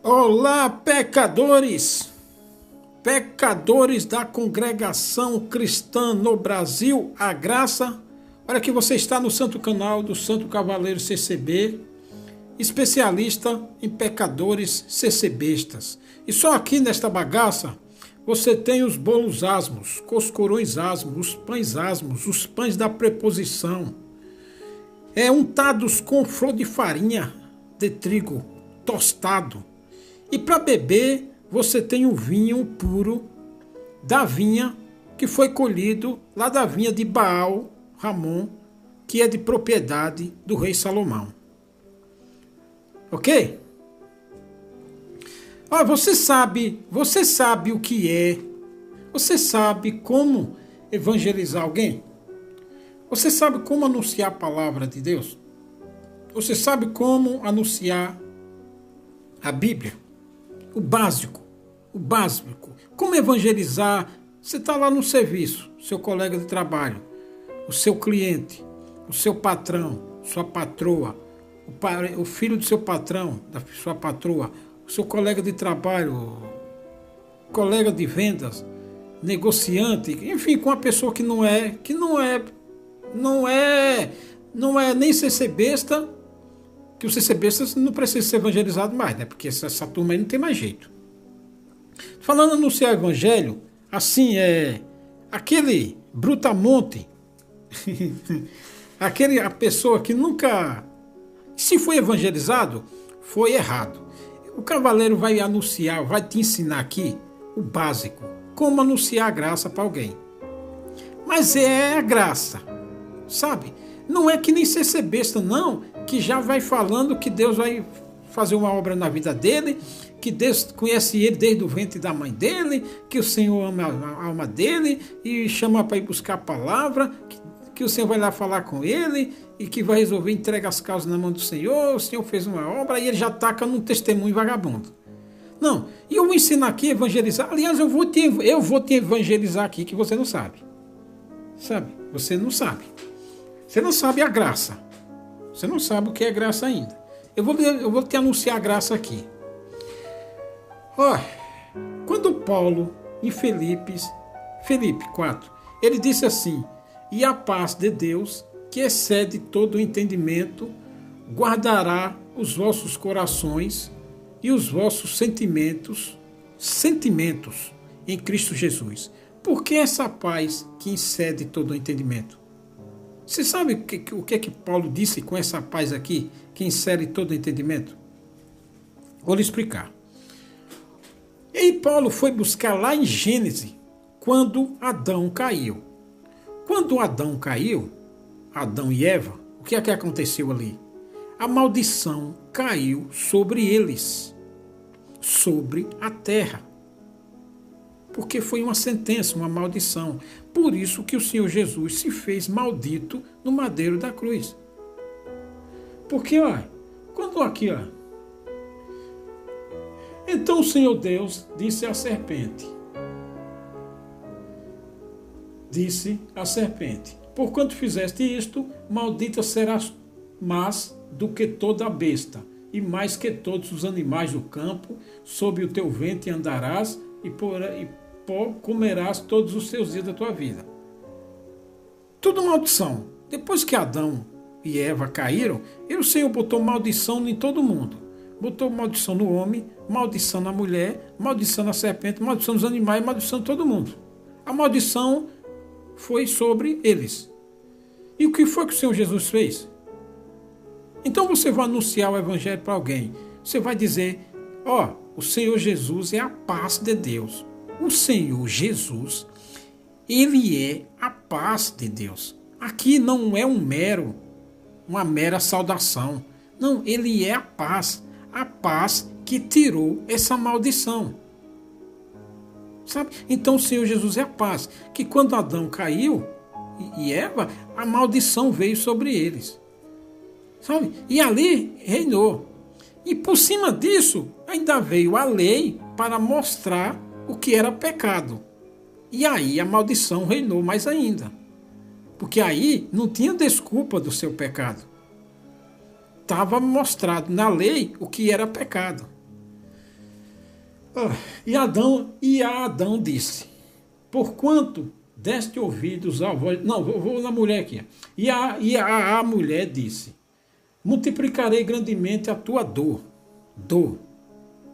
Olá, pecadores! Pecadores da congregação cristã no Brasil, a graça. Olha que você está no santo canal do Santo Cavaleiro CCB, especialista em pecadores CCBistas. E só aqui nesta bagaça você tem os bolos asmos, coscorões asmos, os pães da preposição, untados com flor de farinha de trigo tostado. E para beber, você tem o vinho puro da vinha que foi colhido lá da vinha de Baal Ramon, que é de propriedade do rei Salomão. Ok? Você sabe o que é? Você sabe como evangelizar alguém? Você sabe como anunciar a palavra de Deus? Você sabe como anunciar a Bíblia? O básico. Como evangelizar? Você está lá no serviço, seu colega de trabalho, o seu cliente, o seu patrão, sua patroa, o filho do seu patrão, da sua patroa, o seu colega de trabalho, colega de vendas, negociante, enfim, com uma pessoa que não é nem ser besta, que o ser besta não precisa ser evangelizado mais, né? Porque essa turma aí não tem mais jeito. Falando anunciar o evangelho, assim, aquele brutamonte, a pessoa que nunca, se foi evangelizado, foi errado. O cavaleiro vai anunciar, vai te ensinar aqui o básico, como anunciar a graça para alguém. Mas é a graça, sabe? Não é que nem ser besta, não, que já vai falando que Deus vai fazer uma obra na vida dele, que Deus conhece ele desde o ventre da mãe dele, que o Senhor ama a alma dele e chama para ir buscar a palavra, que o Senhor vai lá falar com ele e que vai resolver, entrega as causas na mão do Senhor, o Senhor fez uma obra e ele já taca num testemunho vagabundo. Não, e eu vou ensinar aqui a evangelizar. Aliás, eu vou te evangelizar aqui que você não sabe. Sabe? Você não sabe. Você não sabe a graça. Você não sabe o que é graça ainda. Eu vou te anunciar a graça aqui. Quando Paulo, em Filipe 4, ele disse assim: e a paz de Deus, que excede todo o entendimento, guardará os vossos corações e os vossos sentimentos em Cristo Jesus. Por que essa paz que excede todo o entendimento? Você sabe o que é que Paulo disse com essa paz aqui, que excede todo o entendimento? Vou lhe explicar. E Paulo foi buscar lá em Gênesis, quando Adão caiu. Quando Adão caiu, Adão e Eva, o que é que aconteceu ali? A maldição caiu sobre eles, sobre a terra. Porque foi uma sentença, uma maldição. Por isso que o Senhor Jesus se fez maldito no madeiro da cruz. Porque, quando aqui, então o Senhor Deus disse à serpente, porquanto fizeste isto, maldita serás mais do que toda a besta, e mais que todos os animais do campo, sob o teu ventre andarás, e pó comerás todos os seus dias da tua vida. Tudo maldição. Depois que Adão e Eva caíram, o Senhor botou maldição em todo mundo. Botou maldição no homem, maldição na mulher, maldição na serpente, maldição nos animais, maldição em todo mundo. A maldição foi sobre eles. E o que foi que o Senhor Jesus fez? Então você vai anunciar o evangelho para alguém. Você vai dizer, o Senhor Jesus é a paz de Deus. O Senhor Jesus, ele é a paz de Deus. Aqui não é uma mera saudação. Não, ele é a paz que tirou essa maldição. Sabe? Então o Senhor Jesus é a paz, que quando Adão caiu e Eva, a maldição veio sobre eles. Sabe? E ali reinou. E por cima disso, ainda veio a lei para mostrar o que era pecado. E aí a maldição reinou mais ainda. Porque aí não tinha desculpa do seu pecado. Estava mostrado na lei o que era pecado. E Adão disse: porquanto deste ouvidos à voz. Não, vou na mulher aqui. A mulher disse: multiplicarei grandemente a tua dor. Dor.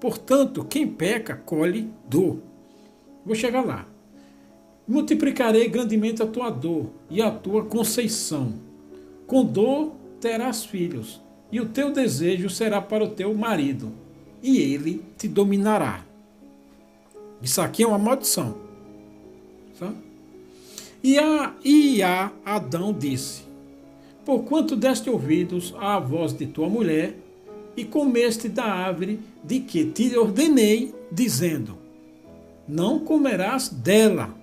Portanto, quem peca, colhe dor. Vou chegar lá. Multiplicarei grandemente a tua dor e a tua conceição. Com dor terás filhos, e o teu desejo será para o teu marido, e ele te dominará. Isso aqui é uma maldição. Sabe? E Adão disse: porquanto deste ouvidos à voz de tua mulher, e comeste da árvore de que te ordenei, dizendo: não comerás dela.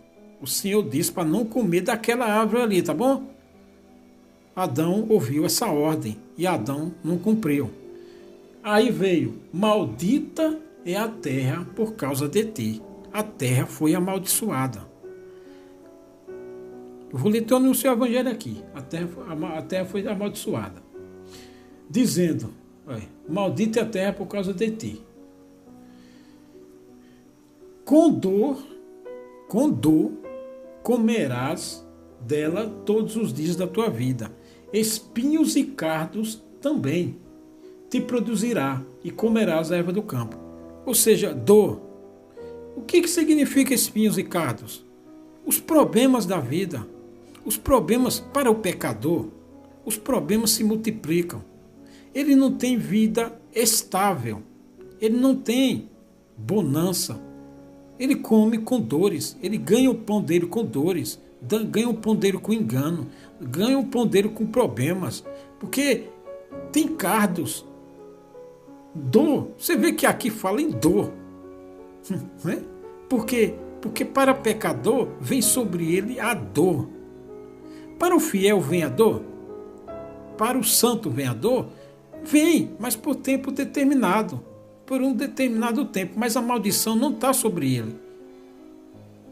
O Senhor disse para não comer daquela árvore ali, tá bom? Adão ouviu essa ordem e Adão não cumpriu. Aí veio: maldita é a terra por causa de ti. A terra foi amaldiçoada. Eu vou ler todo o seu evangelho aqui. A terra foi amaldiçoada. Dizendo: maldita é a terra por causa de ti. Com dor comerás dela todos os dias da tua vida. Espinhos e cardos também te produzirá, e comerás a erva do campo. Ou seja, dor. O que significa espinhos e cardos? Os problemas da vida. Os problemas para o pecador. Os problemas se multiplicam. Ele não tem vida estável. Ele não tem bonança. Ele come com dores. Ele ganha o pão dele com dores. Ganha o pão dele com engano. Ganha o pão dele com problemas. Porque tem cardos. Dor. Você vê que aqui fala em dor. Né? Porque para o pecador vem sobre ele a dor. Para o fiel vem a dor. Para o santo vem a dor. Vem, mas por tempo determinado. Por um determinado tempo. Mas a maldição não está sobre ele.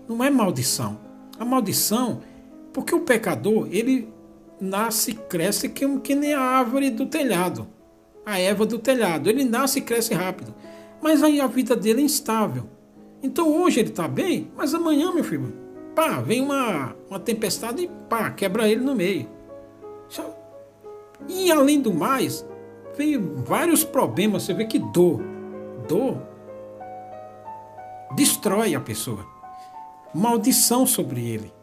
Não é maldição. A maldição, porque o pecador, ele nasce e cresce que nem a árvore do telhado. A erva do telhado. Ele nasce e cresce rápido. Mas aí a vida dele é instável. Então hoje ele está bem, mas amanhã, meu filho, pá, vem uma tempestade e pá, quebra ele no meio. E além do mais, vem vários problemas. Você vê que dor destrói a pessoa. Maldição sobre ele.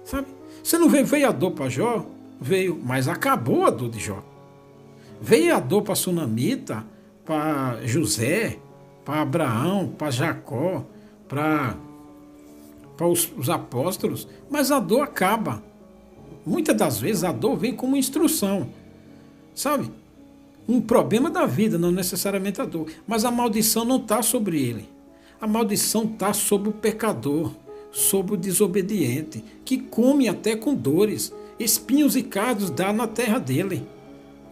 Sabe? Você não veio a dor para Jó? Veio, mas acabou a dor de Jó. Veio a dor para Sunamita, para José, para Abraão, para Jacó, para os apóstolos, mas a dor acaba. Muitas das vezes a dor vem como instrução, sabe? Um problema da vida, não necessariamente a dor, mas a maldição não está sobre ele. A maldição está sobre o pecador, sobre o desobediente, que come até com dores. Espinhos e cardos dá na terra dele.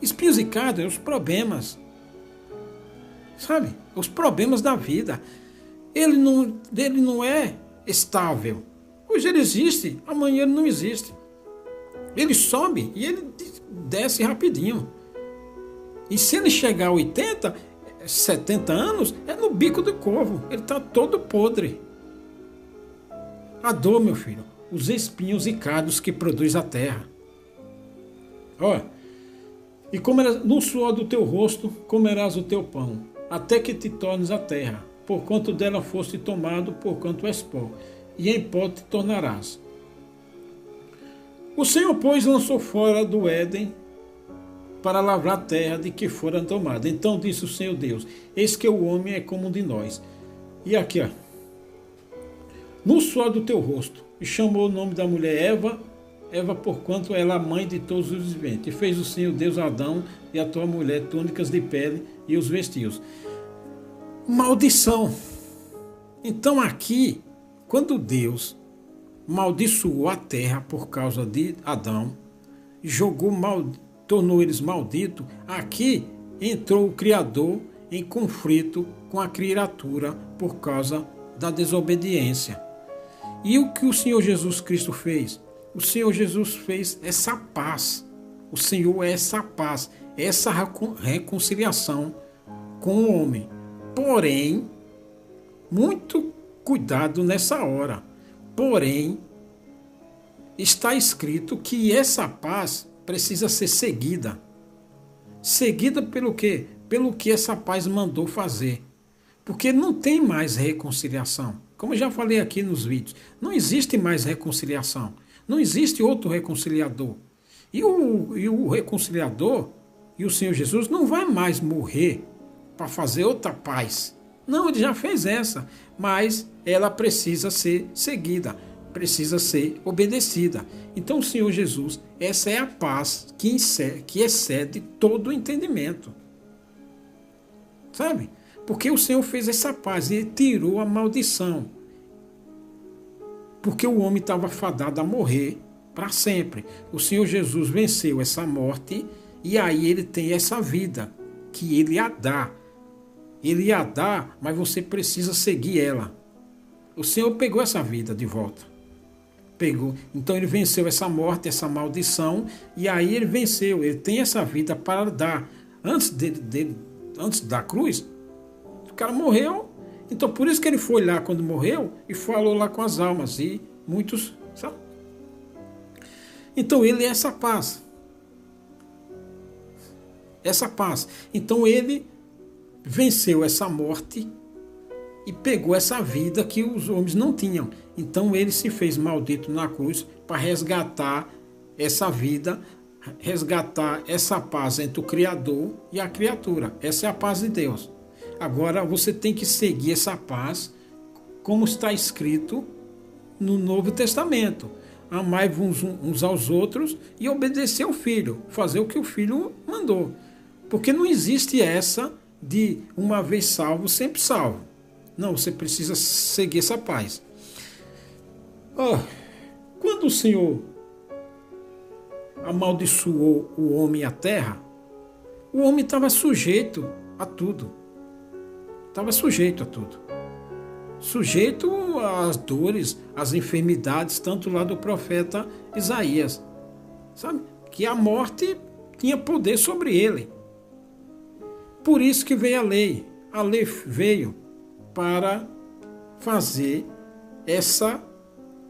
Espinhos e cardos são os problemas, sabe? Os problemas da vida. Ele não é estável. Hoje ele existe, amanhã ele não existe. Ele sobe e ele desce rapidinho. E se ele chegar a 80, 70 anos, é no bico do corvo. Ele está todo podre. A dor, meu filho, os espinhos e cardos que produz a terra. Olha, e comerás, no suor do teu rosto comerás o teu pão, até que te tornes a terra, porquanto dela foste tomado, porquanto és pó, e em pó te tornarás. O Senhor, pois, lançou fora do Éden para lavrar a terra de que fora tomada. Então disse o Senhor Deus: eis que o homem é como um de nós. E aqui, ó, no suor do teu rosto, e chamou o nome da mulher Eva, porquanto ela é a mãe de todos os viventes. E fez o Senhor Deus a Adão e a tua mulher túnicas de pele e os vestiu. Maldição. Então aqui, quando Deus maldiçoou a terra por causa de Adão, tornou eles malditos, aqui entrou o Criador em conflito com a criatura por causa da desobediência. E o que o Senhor Jesus Cristo fez? O Senhor Jesus fez essa paz. O Senhor é essa paz, essa reconciliação com o homem. Porém, muito cuidado nessa hora. Porém, está escrito que essa paz precisa ser seguida. Seguida pelo quê? Pelo que essa paz mandou fazer. Porque não tem mais reconciliação. Como eu já falei aqui nos vídeos, não existe mais reconciliação. Não existe outro reconciliador. E o reconciliador, e o Senhor Jesus, não vai mais morrer para fazer outra paz. Não, ele já fez essa, mas ela precisa ser seguida, precisa ser obedecida. Então, o Senhor Jesus, essa é a paz que excede todo o entendimento. Sabe? Porque o Senhor fez essa paz e tirou a maldição. Porque o homem estava fadado a morrer para sempre. O Senhor Jesus venceu essa morte e aí ele tem essa vida que ele ia dar. Ele ia dar, mas você precisa seguir ela. O Senhor pegou essa vida de volta. Pegou. Então ele venceu essa morte, essa maldição, e aí ele venceu. Ele tem essa vida para dar. Antes da cruz, o cara morreu. Então por isso que ele foi lá quando morreu e falou lá com as almas. E muitos, sabe? Então ele é essa paz. Essa paz. Então ele venceu essa morte e pegou essa vida que os homens não tinham. Então ele se fez maldito na cruz para resgatar essa vida, resgatar essa paz entre o Criador e a criatura. Essa é a paz de Deus. Agora você tem que seguir essa paz como está escrito no Novo Testamento. Amai uns aos outros e obedecer ao Filho, fazer o que o Filho mandou. Porque não existe essa de uma vez salvo, sempre salvo. Não, você precisa seguir essa paz. Quando o Senhor amaldiçoou o homem e a terra, o homem estava sujeito a tudo. Estava sujeito a tudo. Sujeito às dores, às enfermidades, tanto lá do profeta Isaías. Sabe? Que a morte tinha poder sobre ele. Por isso que veio a lei. A lei veio para fazer essa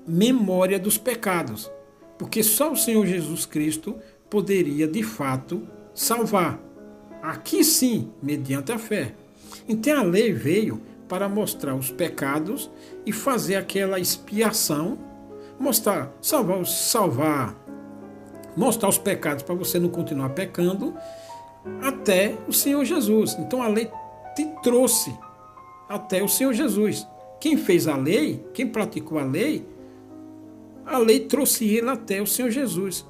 memória dos pecados. Porque só o Senhor Jesus Cristo poderia, de fato, salvar. Aqui sim, mediante a fé. Então a lei veio para mostrar os pecados e fazer aquela expiação, mostrar os pecados para você não continuar pecando, até o Senhor Jesus. Então a lei te trouxe até o Senhor Jesus. Quem fez a lei, quem praticou a lei trouxe ele até o Senhor Jesus.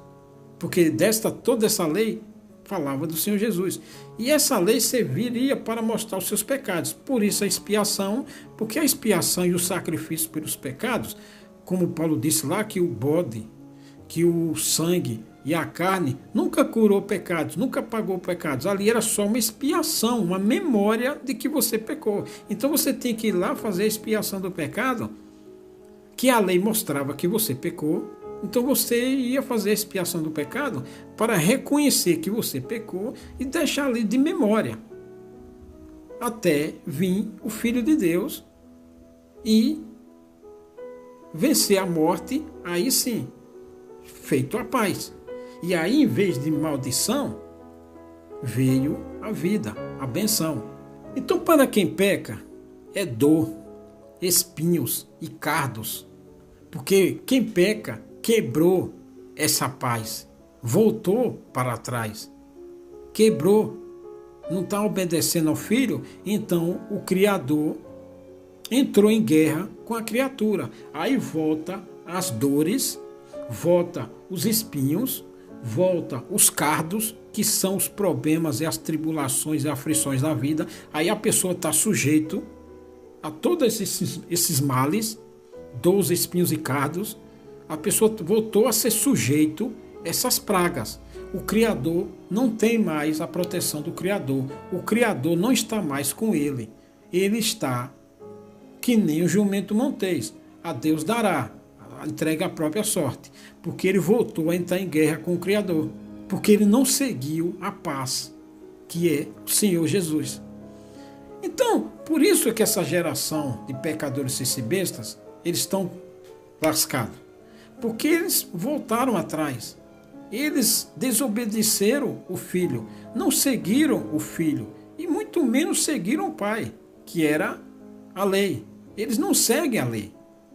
Porque toda essa lei falava do Senhor Jesus. E essa lei serviria para mostrar os seus pecados. Por isso a expiação, porque a expiação e o sacrifício pelos pecados, como Paulo disse lá, que o bode, que o sangue e a carne nunca curou pecados, nunca pagou pecados. Ali era só uma expiação, uma memória de que você pecou. Então você tem que ir lá fazer a expiação do pecado, que a lei mostrava que você pecou. Então você ia fazer a expiação do pecado para reconhecer que você pecou e deixar ali de memória. Até vir o Filho de Deus e vencer a morte, aí sim, feito a paz. E aí, em vez de maldição, veio a vida, a benção. Então, para quem peca, é dor, espinhos e cardos. Porque quem peca quebrou essa paz, voltou para trás, quebrou, não está obedecendo ao Filho, então o Criador entrou em guerra com a criatura. Aí volta as dores, volta os espinhos, volta os cardos, que são os problemas e as tribulações e aflições da vida. Aí a pessoa está sujeito a todos esses males, dores, espinhos e cardos. A pessoa voltou a ser sujeito a essas pragas. O Criador não tem mais a proteção do Criador. O Criador não está mais com ele. Ele está que nem o jumento montês. A Deus dará, entrega a própria sorte. Porque ele voltou a entrar em guerra com o Criador. Porque ele não seguiu a paz, que é o Senhor Jesus. Então, Por isso é que essa geração de pecadores e bestas, eles estão lascados. Porque eles voltaram atrás. Eles desobedeceram o filho, não seguiram o filho e muito menos seguiram o pai, que era a lei. Eles não seguem a lei,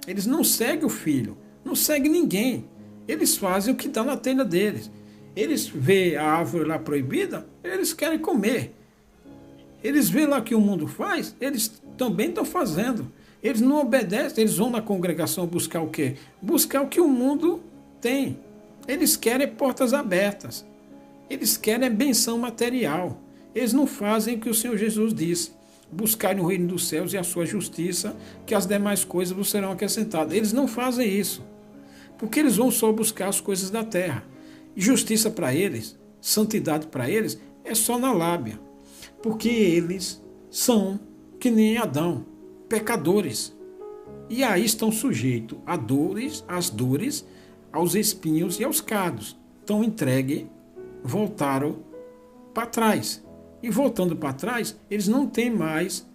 eles não seguem o filho, não seguem ninguém. Eles fazem o que está na telha deles. Eles veem a árvore lá proibida, eles querem comer. Eles veem lá o que o mundo faz, eles também estão fazendo. Eles não obedecem, eles vão na congregação buscar o quê? Buscar o que o mundo tem. Eles querem portas abertas. Eles querem benção material. Eles não fazem o que o Senhor Jesus disse. Buscarem o reino dos céus e a sua justiça, que as demais coisas vos serão acrescentadas. Eles não fazem isso. Porque eles vão só buscar as coisas da terra. E justiça para eles, santidade para eles, é só na lábia. Porque eles são que nem Adão, pecadores. E aí estão sujeitos a dores, às dores, aos espinhos e aos cardos. Estão entregues, voltaram para trás. E voltando para trás, eles não têm mais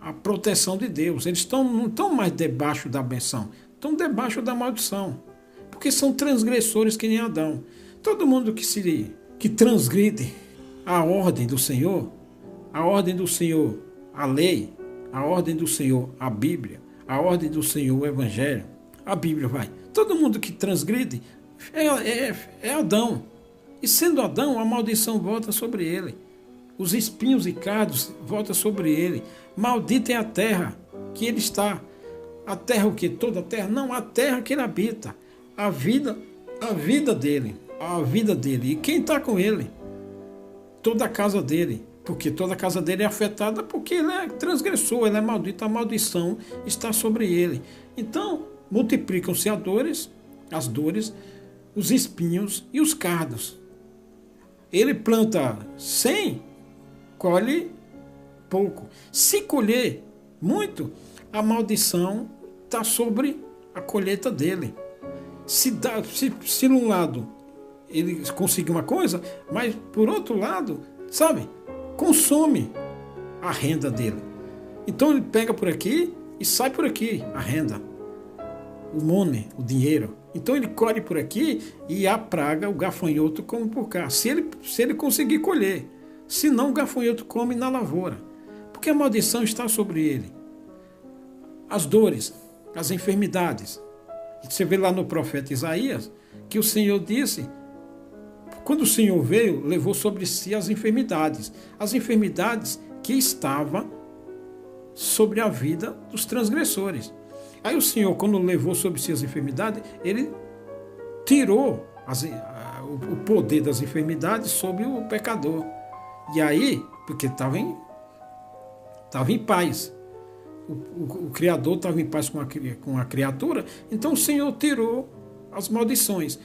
a proteção de Deus. Eles não estão mais debaixo da benção, estão debaixo da maldição. Porque são transgressores que nem Adão. Todo mundo que transgride a ordem do Senhor, a lei, a ordem do Senhor, a Bíblia, a ordem do Senhor, o Evangelho, a Bíblia vai. Todo mundo que transgride é Adão. E sendo Adão, a maldição volta sobre ele. Os espinhos e cardos voltam sobre ele. Maldita é a terra que ele está. A terra o quê? Toda a terra? Não, a terra que ele habita. A vida dele. A vida dele. E quem está com ele? Toda a casa dele. Porque toda a casa dele é afetada porque ele é transgressor, ele é maldito. A maldição está sobre ele. Então, multiplicam-se as dores, os espinhos e os cardos. Ele planta 100, colhe pouco. Se colher muito, a maldição está sobre a colheita dele. Se de um lado ele consegue uma coisa, mas por outro lado, sabe, consome a renda dele. Então ele pega por aqui e sai por aqui a renda, o money, o dinheiro. Então ele colhe por aqui e a praga, o gafanhoto, come por cá. Se ele conseguir colher. Se não, o gafanhoto come na lavoura. Porque a maldição está sobre ele. As dores, as enfermidades. Você vê lá no profeta Isaías que o Senhor disse, quando o Senhor veio, levou sobre si as enfermidades. As enfermidades que estavam sobre a vida dos transgressores. Aí o Senhor, quando levou sobre si as enfermidades, ele tirou o poder das enfermidades sobre o pecador. E aí, porque estava em paz. O Criador estava em paz com a criatura, então o Senhor tirou as maldições.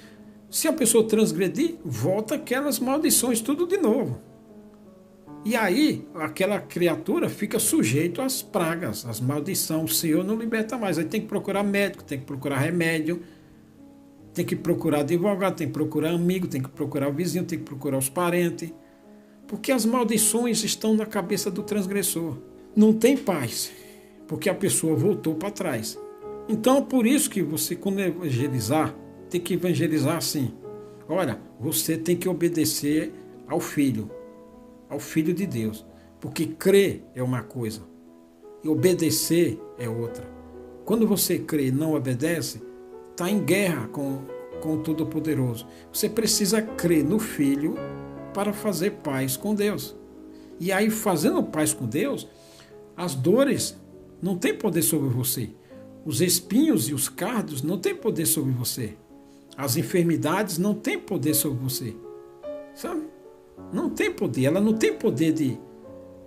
Se a pessoa transgredir, volta aquelas maldições tudo de novo. E aí, aquela criatura fica sujeita às pragas, às maldições. O Senhor não liberta mais. Aí tem que procurar médico, tem que procurar remédio, tem que procurar advogado, tem que procurar amigo, tem que procurar o vizinho, tem que procurar os parentes. Porque as maldições estão na cabeça do transgressor. Não tem paz, porque a pessoa voltou para trás. Então, por isso que você, quando evangelizar, tem que evangelizar assim. Olha, você tem que obedecer ao Filho de Deus. Porque crer é uma coisa e obedecer é outra. Quando você crê e não obedece, está em guerra com o Todo-Poderoso. Você precisa crer no Filho para fazer paz com Deus. E aí, fazendo paz com Deus, as dores não têm poder sobre você. Os espinhos e os cardos não têm poder sobre você. As enfermidades não têm poder sobre você. Sabe? Não tem poder. Ela não tem poder de...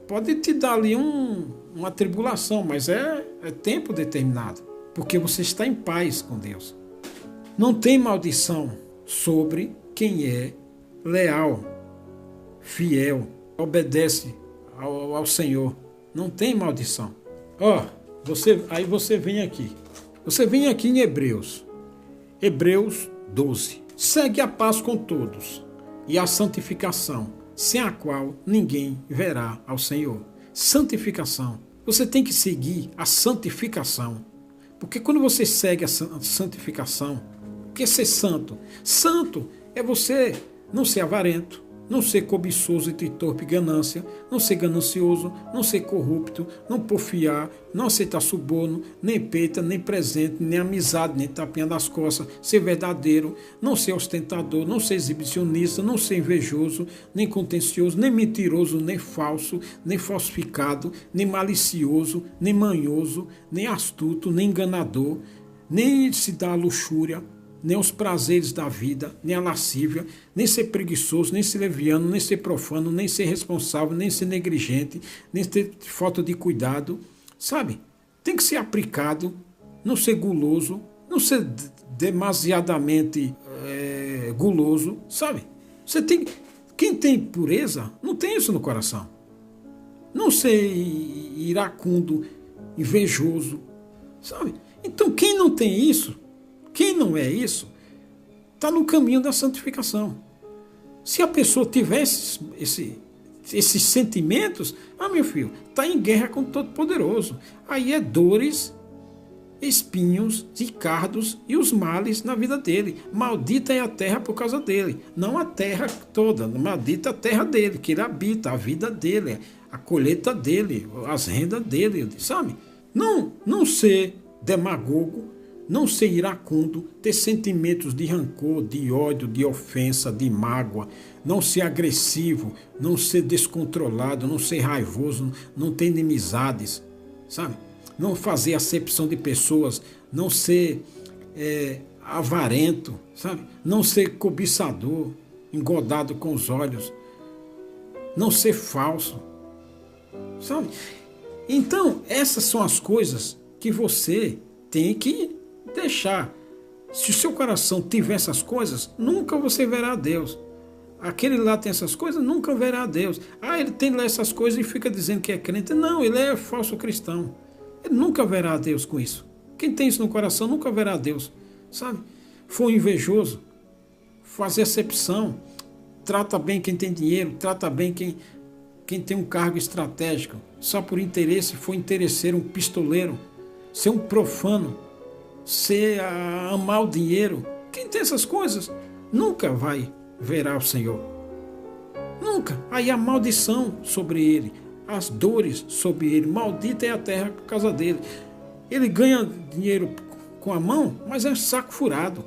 Pode te dar ali uma tribulação, mas é tempo determinado. Porque você está em paz com Deus. Não tem maldição sobre quem é leal, fiel, obedece ao Senhor. Não tem maldição. Aí você vem aqui. Você vem aqui em Hebreus 12. Segue a paz com todos e a santificação, sem a qual ninguém verá ao Senhor. Santificação. Você tem que seguir a santificação. Porque quando você segue a santificação, o que é ser santo? Santo é você não ser avarento, não ser cobiçoso e torpe ganância, não ser ganancioso, não ser corrupto, não porfiar, não aceitar suborno, nem peita, nem presente, nem amizade, nem tapinha das costas, ser verdadeiro, não ser ostentador, não ser exibicionista, não ser invejoso, nem contencioso, nem mentiroso, nem falso, nem falsificado, nem malicioso, nem manhoso, nem astuto, nem enganador, nem se dar à luxúria, nem os prazeres da vida, nem a lascívia, nem ser preguiçoso, nem ser leviano, nem ser profano, nem ser responsável, nem ser negligente, nem ter falta de cuidado, sabe? Tem que ser aplicado, não ser guloso, não ser demasiadamente guloso, sabe? Você tem, quem tem pureza não tem isso no coração. Não ser iracundo, invejoso, sabe? Então quem não tem isso, quem não é isso, está no caminho da santificação. Se a pessoa tiver esses sentimentos, meu filho, está em guerra com o Todo-Poderoso. Aí é dores, espinhos e cardos e os males na vida dele. Maldita é a terra por causa dele. Não a terra toda, maldita a terra dele, que ele habita, a vida dele, a colheita dele, as rendas dele, sabe? Não ser demagogo, não ser iracundo, ter sentimentos de rancor, de ódio, de ofensa, de mágoa, não ser agressivo, não ser descontrolado, não ser raivoso, não ter inimizades, sabe? Não fazer acepção de pessoas, não ser avarento, sabe? Não ser cobiçador, engodado com os olhos, não ser falso, sabe? Então, essas são as coisas que você tem que deixar. Se o seu coração tiver essas coisas, nunca você verá a Deus. Aquele lá tem essas coisas, nunca verá a Deus. Ele tem lá essas coisas e fica dizendo que é crente. Não, ele é falso cristão. Ele nunca verá a Deus com isso. Quem tem isso no coração nunca verá a Deus, sabe? For invejoso, fazer acepção, trata bem quem tem dinheiro, trata bem quem tem um cargo estratégico, só por interesse, for interesseiro, um pistoleiro, ser um profano, amar o dinheiro. Quem tem essas coisas nunca vai verá o Senhor. Nunca. Aí a maldição sobre ele, as dores sobre ele, maldita é a terra por causa dele. Ele ganha dinheiro com a mão, mas é saco furado.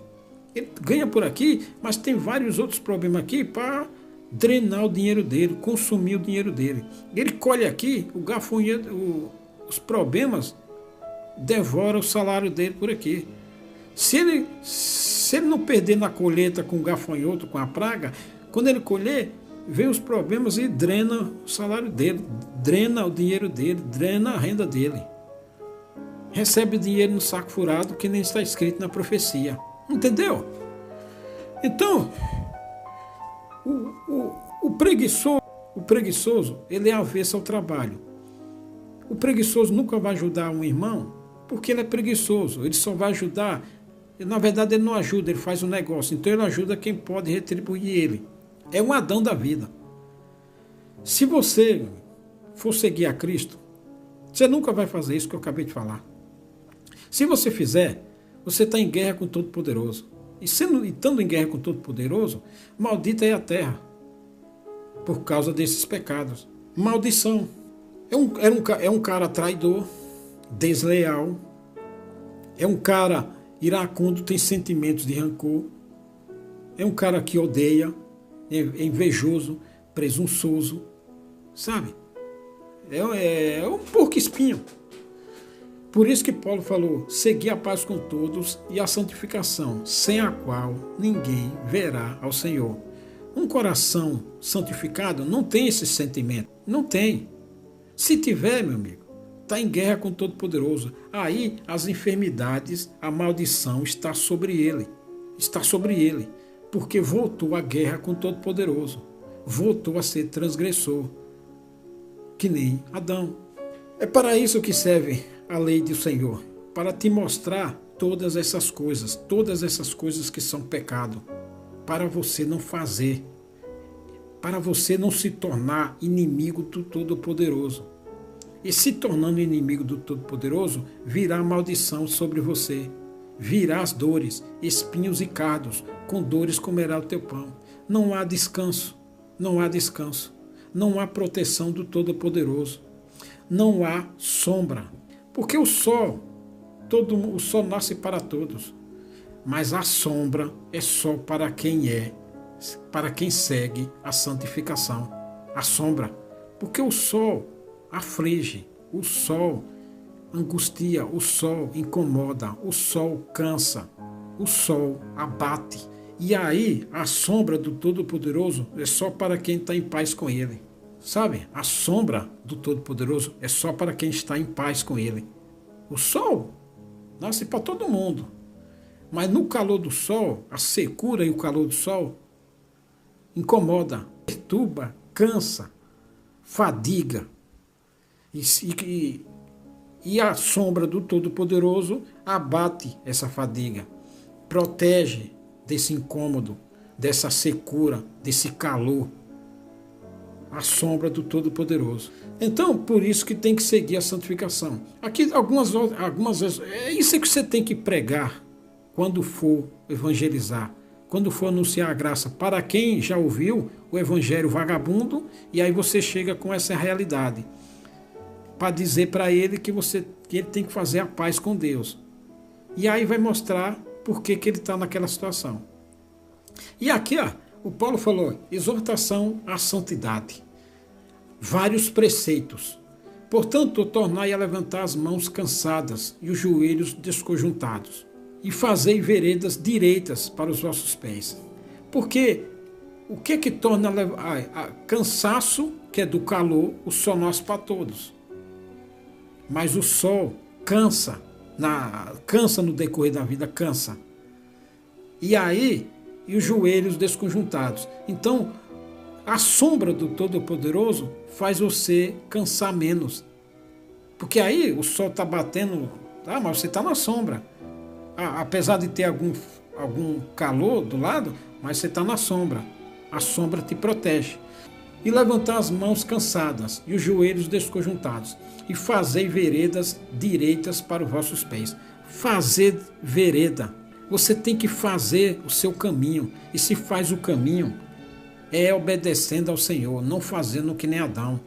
Ele ganha por aqui, mas tem vários outros problemas aqui para drenar o dinheiro dele, consumir o dinheiro dele. Ele colhe aqui, o gafanhoto, os problemas devoram o salário dele por aqui. Se ele não perder na colheita com o gafanhoto, com a praga, quando ele colher, vem os problemas e drena o salário dele, drena o dinheiro dele, drena a renda dele. Recebe dinheiro no saco furado, que nem está escrito na profecia. Entendeu? Então, o preguiçoso, ele é avesso ao trabalho. O preguiçoso nunca vai ajudar um irmão, porque ele é preguiçoso. Ele só vai ajudar, na verdade ele não ajuda, ele faz um negócio. Então ele ajuda quem pode retribuir ele. É um Adão da vida. Se você for seguir a Cristo, você nunca vai fazer isso que eu acabei de falar. Se você fizer, você está em guerra com o Todo-Poderoso. E estando em guerra com o Todo-Poderoso, maldita é a terra, por causa desses pecados. Maldição. É um cara traidor, desleal, é um cara iracundo, tem sentimentos de rancor, é um cara que odeia, é invejoso, presunçoso, sabe? É um porco espinho. Por isso que Paulo falou, segui a paz com todos e a santificação, sem a qual ninguém verá ao Senhor. Um coração santificado não tem esse sentimento, não tem. Se tiver, meu amigo, está em guerra com o Todo-Poderoso. Aí as enfermidades, a maldição está sobre ele. Está sobre ele. Porque voltou à guerra com o Todo-Poderoso. Voltou a ser transgressor. Que nem Adão. É para isso que serve a lei do Senhor. Para te mostrar todas essas coisas que são pecado. Para você não fazer. Para você não se tornar inimigo do Todo-Poderoso. e se tornando inimigo do Todo-Poderoso, virá maldição sobre você. Virá as dores, espinhos e cardos, com dores comerá o teu pão. Não há descanso, não há descanso, não há proteção do Todo-Poderoso, não há sombra, porque o sol nasce para todos, mas a sombra é só para quem segue a santificação. A sombra, porque o sol aflige, o sol angustia, o sol incomoda, o sol cansa, o sol abate. E aí a sombra do Todo-Poderoso é só para quem está em paz com Ele. Sabe? A sombra do Todo-Poderoso é só para quem está em paz com Ele. O sol nasce para todo mundo. Mas no calor do sol, a secura e o calor do sol incomoda, perturba, cansa, fadiga. E a sombra do Todo-Poderoso abate essa fadiga, protege desse incômodo, dessa secura, desse calor. A sombra do Todo-Poderoso. Então, por isso que tem que seguir a santificação. Aqui, algumas vezes, é isso que você tem que pregar quando for evangelizar, quando for anunciar a graça. Para quem já ouviu o evangelho vagabundo, e aí você chega com essa realidade, para dizer para ele que ele tem que fazer a paz com Deus. E aí vai mostrar por que ele está naquela situação. E aqui, o Paulo falou, exortação à santidade. Vários preceitos. Portanto, tornai a levantar as mãos cansadas e os joelhos desconjuntados, e fazei veredas direitas para os vossos pés. Porque o que torna cansaço, que é do calor, o sol nasce para todos. Mas o sol cansa no decorrer da vida, cansa. E os joelhos desconjuntados. Então, a sombra do Todo-Poderoso faz você cansar menos. Porque aí o sol está batendo, mas você está na sombra. Apesar de ter algum calor do lado, mas você está na sombra. A sombra te protege. E levantar as mãos cansadas e os joelhos desconjuntados, e fazei veredas direitas para os vossos pés. Fazer vereda. Você tem que fazer o seu caminho. E se faz o caminho, é obedecendo ao Senhor, não fazendo que nem Adão.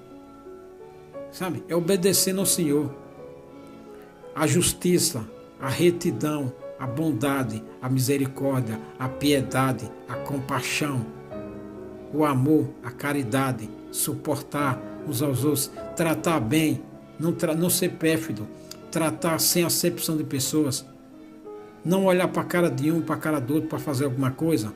Sabe? É obedecendo ao Senhor. A justiça, a retidão, a bondade, a misericórdia, a piedade, a compaixão, o amor, a caridade, suportar uns aos outros, tratar bem, não ser pérfido, tratar sem acepção de pessoas, não olhar para a cara de um, para a cara do outro para fazer alguma coisa.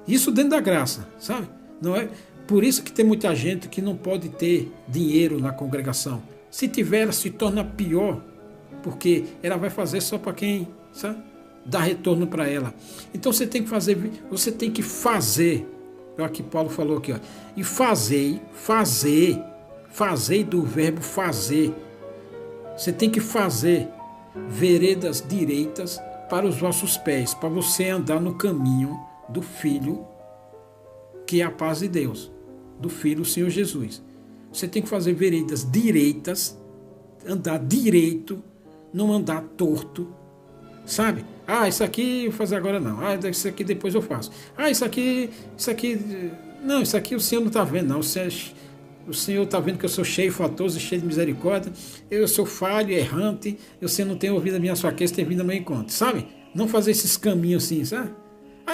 Isso dentro da graça, sabe? Não é? Por isso que tem muita gente que não pode ter dinheiro na congregação. Se tiver, ela se torna pior, porque ela vai fazer só para quem, sabe, dá retorno para ela. Então você tem que fazer. Olha que Paulo falou aqui, e fazer do verbo fazer. Você tem que fazer veredas direitas para os vossos pés, para você andar no caminho do Filho, que é a paz de Deus, do Filho, o Senhor Jesus. Você tem que fazer veredas direitas, andar direito, não andar torto, sabe? Isso aqui eu vou fazer agora não. Isso aqui depois eu faço. Isso aqui não, isso aqui o Senhor não está vendo não. O Senhor está vendo que eu sou cheio, fatoso e cheio de misericórdia. Eu sou falho, errante. O Senhor não tem ouvido as minhas fraquezas, tem vindo ao meu encontro, sabe? Não fazer esses caminhos assim, sabe?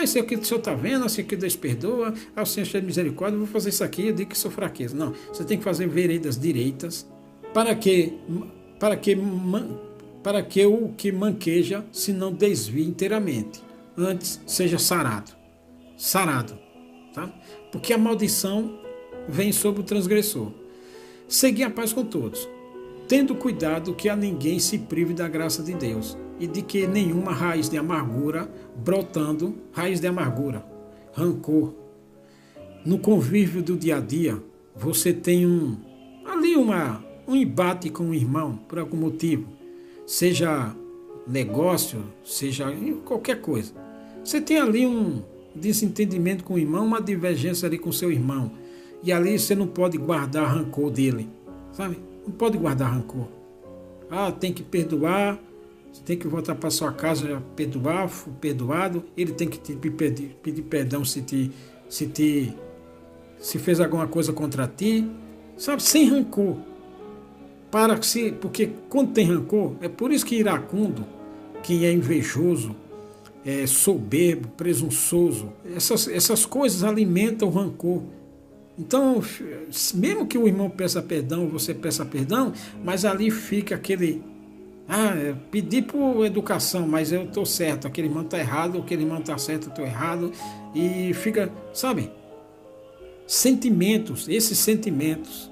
Isso aqui o Senhor está vendo, isso aqui Deus perdoa. O Senhor é cheio de misericórdia, eu vou fazer isso aqui, eu digo que sou fraqueza. Não, você tem que fazer veredas direitas para que o que manqueja se não desvie inteiramente, antes seja sarado, tá? Porque a maldição vem sobre o transgressor. Seguir a paz com todos, tendo cuidado que a ninguém se prive da graça de Deus, e de que nenhuma raiz de amargura brotando, rancor. No convívio do dia a dia, você tem um embate com o irmão, por algum motivo, seja negócio, seja qualquer coisa. Você tem ali um desentendimento com o irmão, uma divergência ali com o seu irmão, e ali você não pode guardar rancor dele, sabe? Não pode guardar rancor. Ah, tem que perdoar, você tem que voltar para sua casa já perdoar, perdoado. Ele tem que te pedir perdão se fez alguma coisa contra ti, sabe? Sem rancor. Porque quando tem rancor, é por isso que iracundo, quem é invejoso, é soberbo, presunçoso, essas coisas alimentam o rancor. Então, mesmo que o irmão peça perdão, você peça perdão, mas ali fica aquele, pedi por educação, mas eu estou certo, aquele irmão está errado, aquele irmão está certo, eu estou errado, e fica, sabe, sentimentos, esses sentimentos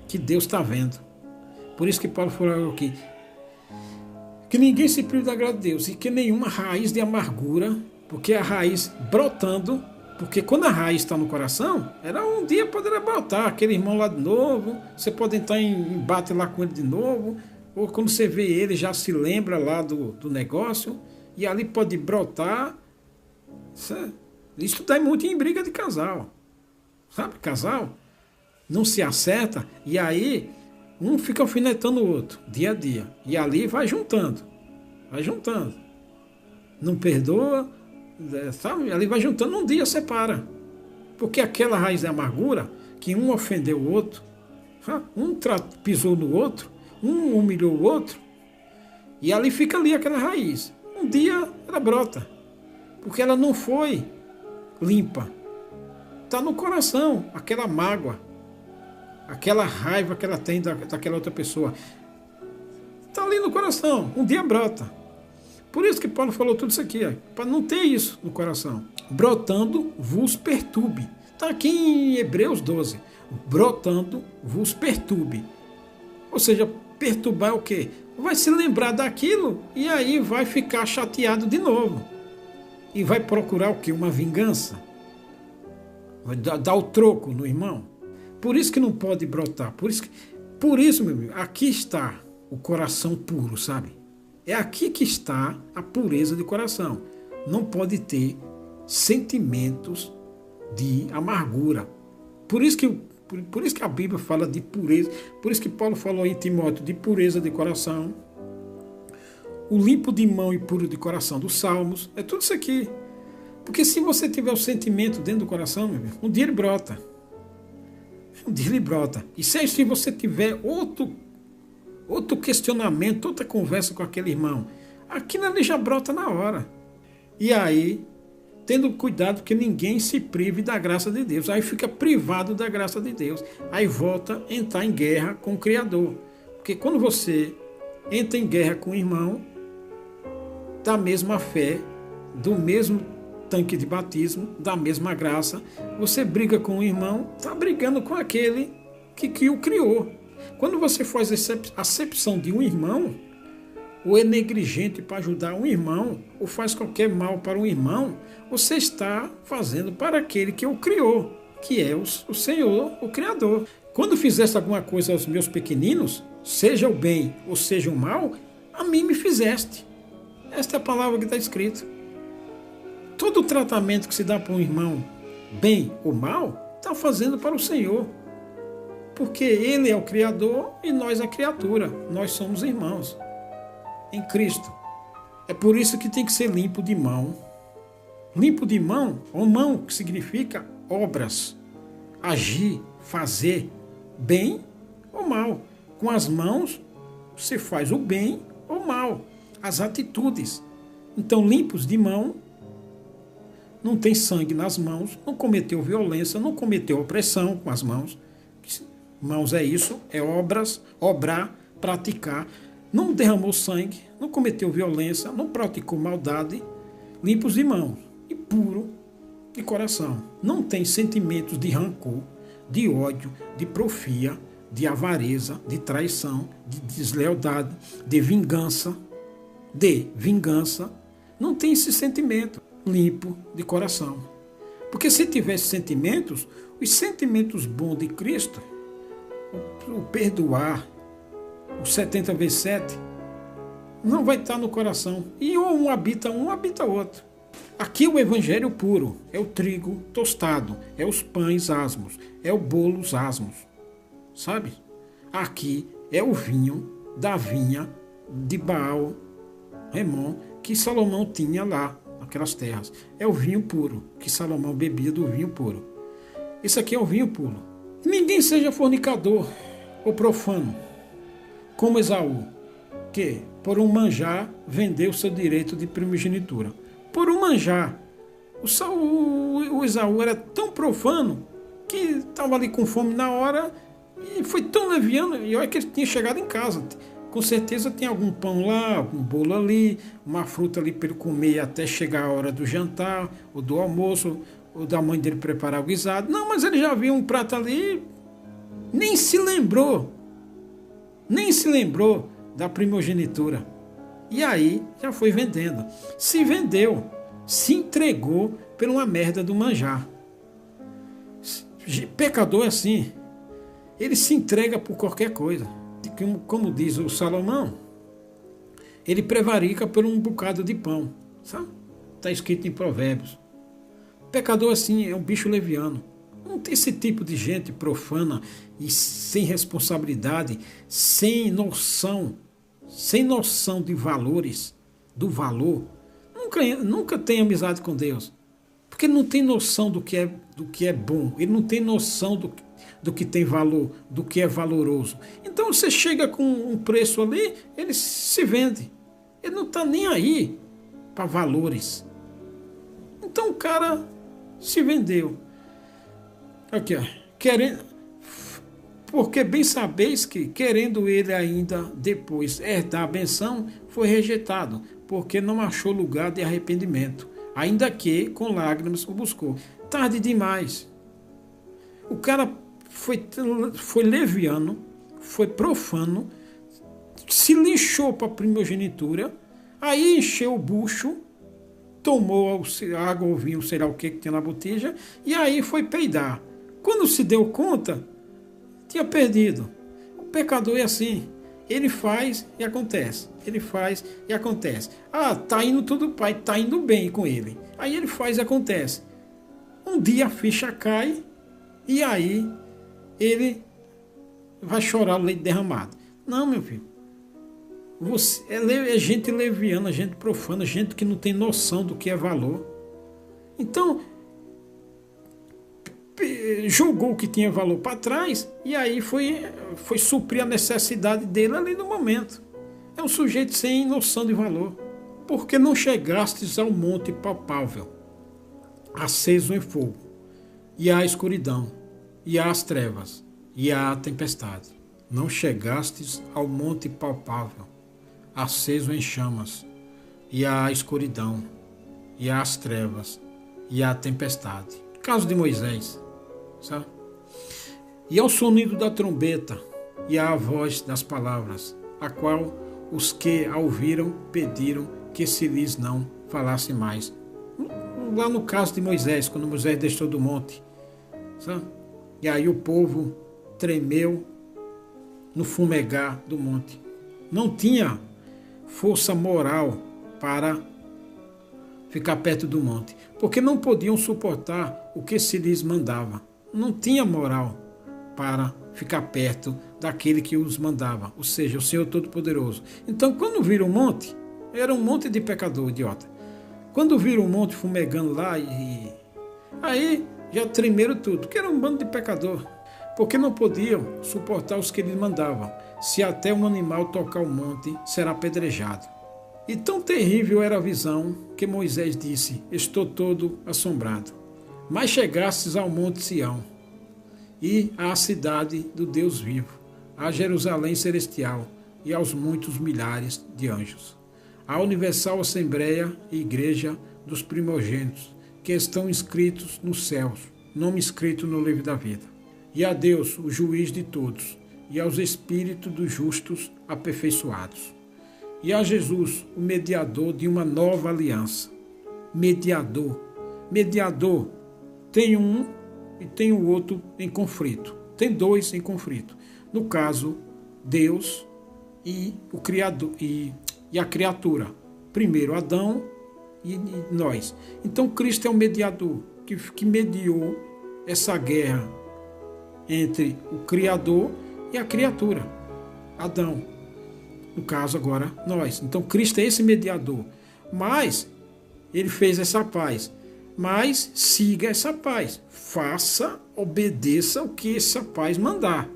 que Deus está vendo. Por isso que Paulo falou aqui, que ninguém se prive da graça de Deus, e que nenhuma raiz de amargura, porque a raiz brotando, porque quando a raiz está no coração, um dia poderá brotar aquele irmão lá de novo, você pode entrar em embate lá com ele de novo, ou quando você vê ele já se lembra lá do negócio, e ali pode brotar. Isso dá muito em briga de casal, sabe? Casal não se acerta, e aí um fica alfinetando o outro, dia a dia, e ali vai juntando, não perdoa, sabe? Ali vai juntando, um dia separa, porque aquela raiz de amargura, que um ofendeu o outro, um pisou no outro, um humilhou o outro, e ali fica ali aquela raiz, um dia ela brota, porque ela não foi limpa, está no coração, aquela mágoa, aquela raiva que ela tem daquela outra pessoa, está ali no coração, um dia brota. Por isso que Paulo falou tudo isso aqui, para não ter isso no coração. Brotando vos perturbe. Está aqui em Hebreus 12. Brotando vos perturbe. Ou seja, perturbar é o quê? Vai se lembrar daquilo e aí vai ficar chateado de novo. E vai procurar o quê? Uma vingança. Vai dar o troco no irmão. Por isso que não pode brotar. Por isso, meu amigo, aqui está o coração puro, sabe? É aqui que está a pureza de coração. Não pode ter sentimentos de amargura. Por isso que a Bíblia fala de pureza. Por isso que Paulo falou em Timóteo de pureza de coração. O limpo de mão e puro de coração dos Salmos. É tudo isso aqui. Porque se você tiver o sentimento dentro do coração, meu amigo, um dia ele brota. Um dia ele brota. E se você tiver outro questionamento, outra conversa com aquele irmão, aquilo ali já brota na hora. E aí, tendo cuidado que ninguém se prive da graça de Deus. Aí fica privado da graça de Deus. Aí volta a entrar em guerra com o Criador. Porque quando você entra em guerra com o irmão, da mesma fé, do mesmo tanque de batismo, da mesma graça, você briga com o irmão, está brigando com aquele que o criou. Quando você faz a acepção de um irmão, ou é negligente para ajudar um irmão, ou faz qualquer mal para um irmão, você está fazendo para aquele que o criou, que é o Senhor, o Criador. Quando fizesse alguma coisa aos meus pequeninos, seja o bem ou seja o mal, a mim me fizeste. Esta é a palavra que está escrita. Todo o tratamento que se dá para um irmão, bem ou mal, está fazendo para o Senhor. Porque Ele é o Criador e nós a criatura. Nós somos irmãos em Cristo. É por isso que tem que ser limpo de mão. Limpo de mão, ou mão que significa obras. Agir, fazer, bem ou mal. Com as mãos, você faz o bem ou mal. As atitudes. Então, limpos de mão, não tem sangue nas mãos, não cometeu violência, não cometeu opressão com as mãos. Mãos é isso, é obras, obrar, praticar. Não derramou sangue, não cometeu violência, não praticou maldade. Limpos de mão e puro de coração. Não tem sentimentos de rancor, de ódio, de porfia, de avareza, de traição, de deslealdade, de vingança. Não tem esse sentimento limpo de coração. Porque se tivesse sentimentos, os sentimentos bons de Cristo, o perdoar, o 70 vezes 7, não vai estar no coração. E ou um habita outro. Aqui o evangelho puro é o trigo tostado, é os pães asmos, é o bolos asmos. Sabe? Aqui é o vinho da vinha de Baal Remon que Salomão tinha lá naquelas terras. É o vinho puro, que Salomão bebia do vinho puro. Isso aqui é o vinho puro. Ninguém seja fornicador ou profano, como Esaú, que por um manjar vendeu seu direito de primogenitura. Por um manjar. O Esaú era tão profano que estava ali com fome na hora e foi tão leviano, e olha que ele tinha chegado em casa. Com certeza tem algum pão lá, algum bolo ali, uma fruta ali para ele comer até chegar a hora do jantar, ou do almoço, ou da mãe dele preparar o guisado. Não, mas ele já viu um prato ali, nem se lembrou da primogenitura. E aí já foi vendendo. Se vendeu, se entregou por uma merda do manjar. Pecador é assim, ele se entrega por qualquer coisa. Como diz o Salomão, ele prevarica por um bocado de pão, sabe? Está escrito em Provérbios. Pecador assim é um bicho leviano. Não tem esse tipo de gente profana e sem responsabilidade, sem noção de valores, do valor. Nunca tem amizade com Deus, porque ele não tem noção do que é bom, ele não tem noção do que tem valor, do que é valoroso. Então você chega com um preço ali, ele se vende. Ele não está nem aí para valores. Então o cara se vendeu. Aqui, ó, porque bem sabeis que, querendo ele ainda depois herdar a benção, foi rejeitado, porque não achou lugar de arrependimento, ainda que com lágrimas o buscou. Tarde demais. O cara foi leviano, foi profano, se lixou para a primogenitura, aí encheu o bucho, tomou a água ou vinho, sei lá o que tinha na botija, e aí foi peidar. Quando se deu conta, tinha perdido. O pecador é assim, ele faz e acontece, ele faz e acontece. Ah, tá indo tudo, pai, tá indo bem com ele. Aí ele faz e acontece. Um dia a ficha cai, e aí ele vai chorar o leite derramado. Não, meu filho. Você é gente leviana, gente profana, gente que não tem noção do que é valor. Então, jogou o que tinha valor para trás e aí foi suprir a necessidade dele ali no momento. É um sujeito sem noção de valor. Porque não chegastes ao monte palpável, aceso em fogo, e à escuridão, e às trevas, e à tempestade. Não chegastes ao monte palpável, aceso em chamas, e à escuridão, e às trevas, e à tempestade. Caso de Moisés, sabe? E ao sonido da trombeta, e à voz das palavras, a qual os que a ouviram pediram que se lhes não falasse mais. Lá no caso de Moisés, quando Moisés desceu do monte, sabe? E aí o povo tremeu no fumegar do monte. Não tinha força moral para ficar perto do monte, porque não podiam suportar o que se lhes mandava. Não tinha moral para ficar perto daquele que os mandava, ou seja, o Senhor Todo-Poderoso. Então, quando viram o monte, era um monte de pecador, idiota. Quando viram o monte fumegando lá, aí já tremeram tudo, porque era um bando de pecador, porque não podiam suportar os que lhes mandavam. Se até um animal tocar o monte, será apedrejado. E tão terrível era a visão que Moisés disse: estou todo assombrado. Mas chegastes ao monte Sião e à cidade do Deus vivo, a Jerusalém celestial e aos muitos milhares de anjos, a universal assembleia e igreja dos primogênitos, que estão inscritos nos céus, nome escrito no livro da vida. E a Deus, o juiz de todos, e aos espíritos dos justos aperfeiçoados. E a Jesus, o mediador de uma nova aliança. Mediador. Tem um e tem o outro em conflito. Tem dois em conflito. No caso, Deus e o Criador e a criatura. Primeiro Adão e nós. Então Cristo é o mediador que mediou essa guerra entre o Criador e a criatura. Adão. No caso agora, nós. Então Cristo é esse mediador. Mas ele fez essa paz. Mas siga essa paz. Faça, obedeça o que essa paz mandar.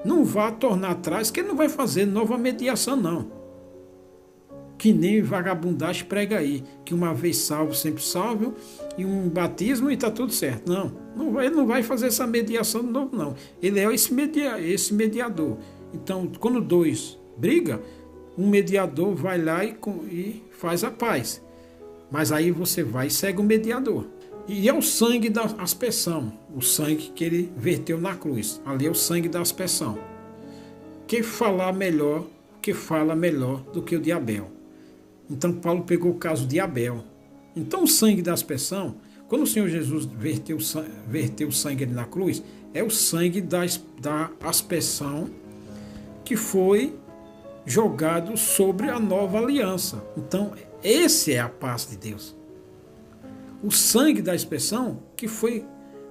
Não vá tornar atrás, que ele não vai fazer nova mediação, não. Que nem vagabundagem prega aí, que uma vez salvo, sempre salvo, e um batismo e está tudo certo. Não, ele não vai fazer essa mediação de novo, não. Ele é esse mediador. Então, quando dois brigam, um mediador vai lá e faz a paz. Mas aí você vai e segue o mediador. E é o sangue da aspersão, o sangue que ele verteu na cruz. Ali é o sangue da aspersão. Que fala melhor do que o de Abel. Então Paulo pegou o caso de Abel. Então o sangue da aspersão, quando o Senhor Jesus verteu o sangue ali na cruz, é o sangue da aspersão que foi jogado sobre a nova aliança. Então esse é a paz de Deus. O sangue da aspersão que foi...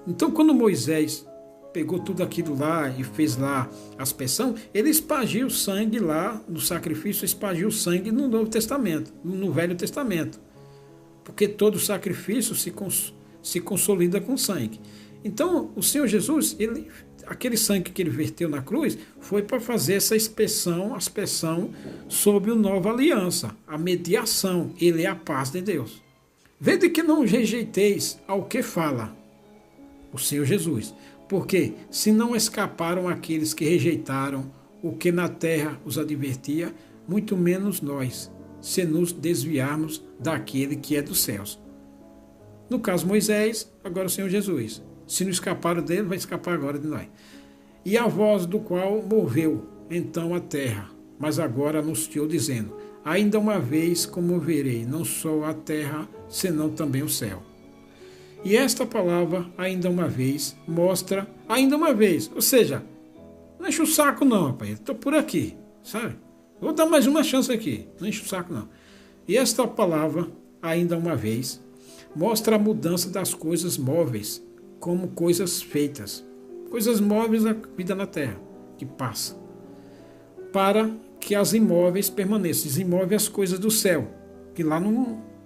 Então quando Moisés pegou tudo aquilo lá e fez lá a aspersão, ele espargiu o sangue lá no sacrifício, espargiu o sangue no Novo Testamento, no Velho Testamento. Porque todo sacrifício se consolida com sangue. Então, o Senhor Jesus, aquele sangue que ele verteu na cruz, foi para fazer essa aspersão sobre a nova aliança, a mediação. Ele é a paz de Deus. Vede que não rejeiteis ao que fala o Senhor Jesus. Porque se não escaparam aqueles que rejeitaram o que na terra os advertia, muito menos nós, se nos desviarmos daquele que é dos céus. No caso Moisés, agora o Senhor Jesus. Se não escaparam dele, vai escapar agora de nós. E a voz do qual moveu então a terra, mas agora anunciou dizendo, ainda uma vez comoverei não só a terra, senão também o céu. E esta palavra, ainda uma vez, mostra, ainda uma vez, ou seja, não enche o saco não, rapaz, estou por aqui, sabe? Vou dar mais uma chance aqui, não enche o saco não. E esta palavra, ainda uma vez, mostra a mudança das coisas móveis, como coisas feitas. Coisas móveis da vida na terra, que passa. Para que as imóveis permaneçam. As imóveis as coisas do céu, que lá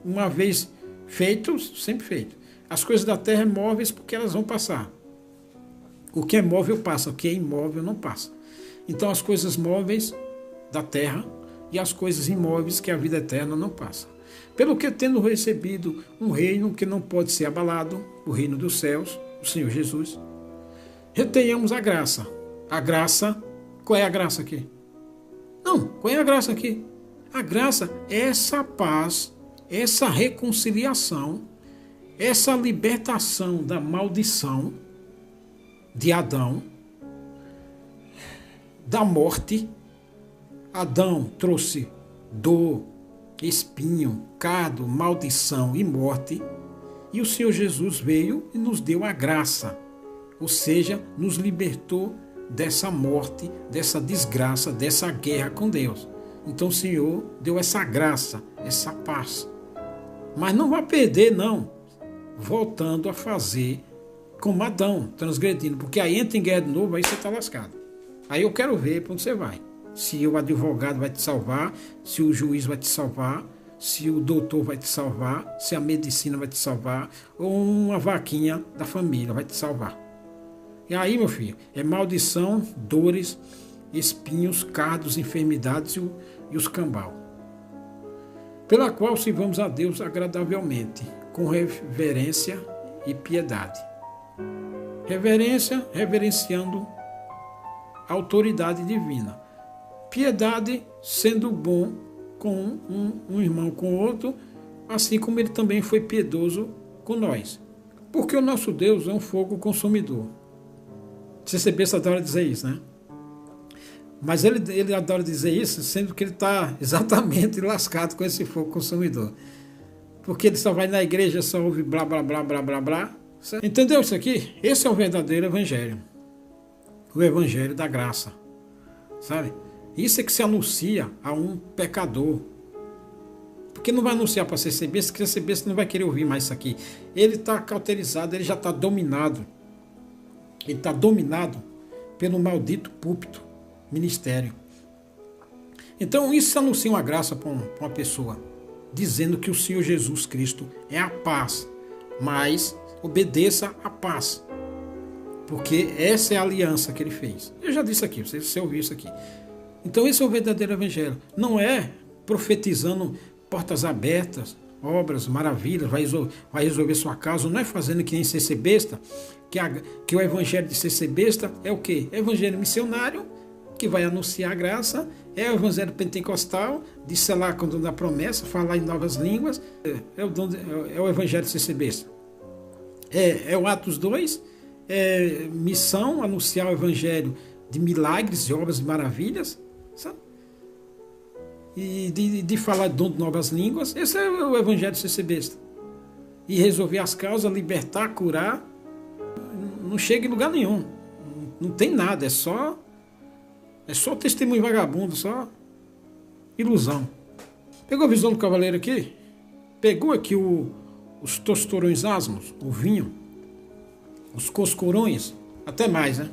uma vez feitos, sempre feito. As coisas da terra é móveis porque elas vão passar. O que é móvel passa, o que é imóvel não passa. Então as coisas móveis da terra e as coisas imóveis que a vida eterna não passa. Pelo que tendo recebido um reino que não pode ser abalado, o reino dos céus, o Senhor Jesus, retenhamos a graça. A graça, qual é a graça aqui? Não, qual é a graça aqui? A graça é essa paz, essa reconciliação, essa libertação da maldição de Adão, da morte. Adão trouxe dor, espinho, cardo, maldição e morte. E o Senhor Jesus veio e nos deu a graça, ou seja, nos libertou dessa morte, dessa desgraça, dessa guerra com Deus. Então o Senhor deu essa graça, essa paz. Mas não vai perder, não, voltando a fazer como Adão, transgredindo, porque aí entra em guerra de novo, aí você está lascado. Aí eu quero ver para onde você vai. Se o advogado vai te salvar, se o juiz vai te salvar, se o doutor vai te salvar, se a medicina vai te salvar, ou uma vaquinha da família vai te salvar. E aí, meu filho, é maldição, dores, espinhos, cardos, enfermidades e os cambal. Pela qual sirvamos a Deus agradavelmente, com reverência e piedade. Reverência, reverenciando a autoridade divina. Piedade, sendo bom com um irmão com o outro, assim como ele também foi piedoso com nós. Porque o nosso Deus é um fogo consumidor. CCB adora dizer isso, né? Mas ele adora dizer isso, sendo que ele está exatamente lascado com esse fogo consumidor. Porque ele só vai na igreja, só ouve blá, blá, blá, blá, blá, blá. Entendeu isso aqui? Esse é o verdadeiro evangelho. O evangelho da graça. Sabe? Isso é que se anuncia a um pecador. Porque não vai anunciar para CCB, se CCB você não vai querer ouvir mais isso aqui. Ele está cauterizado, ele já está dominado. Ele está dominado pelo maldito púlpito, ministério. Então isso anuncia uma graça para uma pessoa, dizendo que o Senhor Jesus Cristo é a paz, mas obedeça a paz, porque essa é a aliança que ele fez. Eu já disse aqui, você ouviu isso aqui. Então esse é o verdadeiro evangelho. Não é profetizando portas abertas, obras, maravilhas, vai resolver sua causa. Não é fazendo que nem CC besta, que o evangelho de CC besta é o quê? É o evangelho missionário, que vai anunciar a graça, é o evangelho pentecostal, de selar com o dom da promessa, falar em novas línguas, é o evangelho de CC besta. É o Atos 2, missão, anunciar o evangelho de milagres, de obras e maravilhas, sabe? E de falar de dom de novas línguas. Esse é o evangelho de CC besta. E resolver as causas, libertar, curar. Não chega em lugar nenhum. Não tem nada, é só testemunho vagabundo, só ilusão. Pegou a visão do cavaleiro aqui? Pegou aqui os tostorões asmos, o vinho, os coscorões, até mais, né?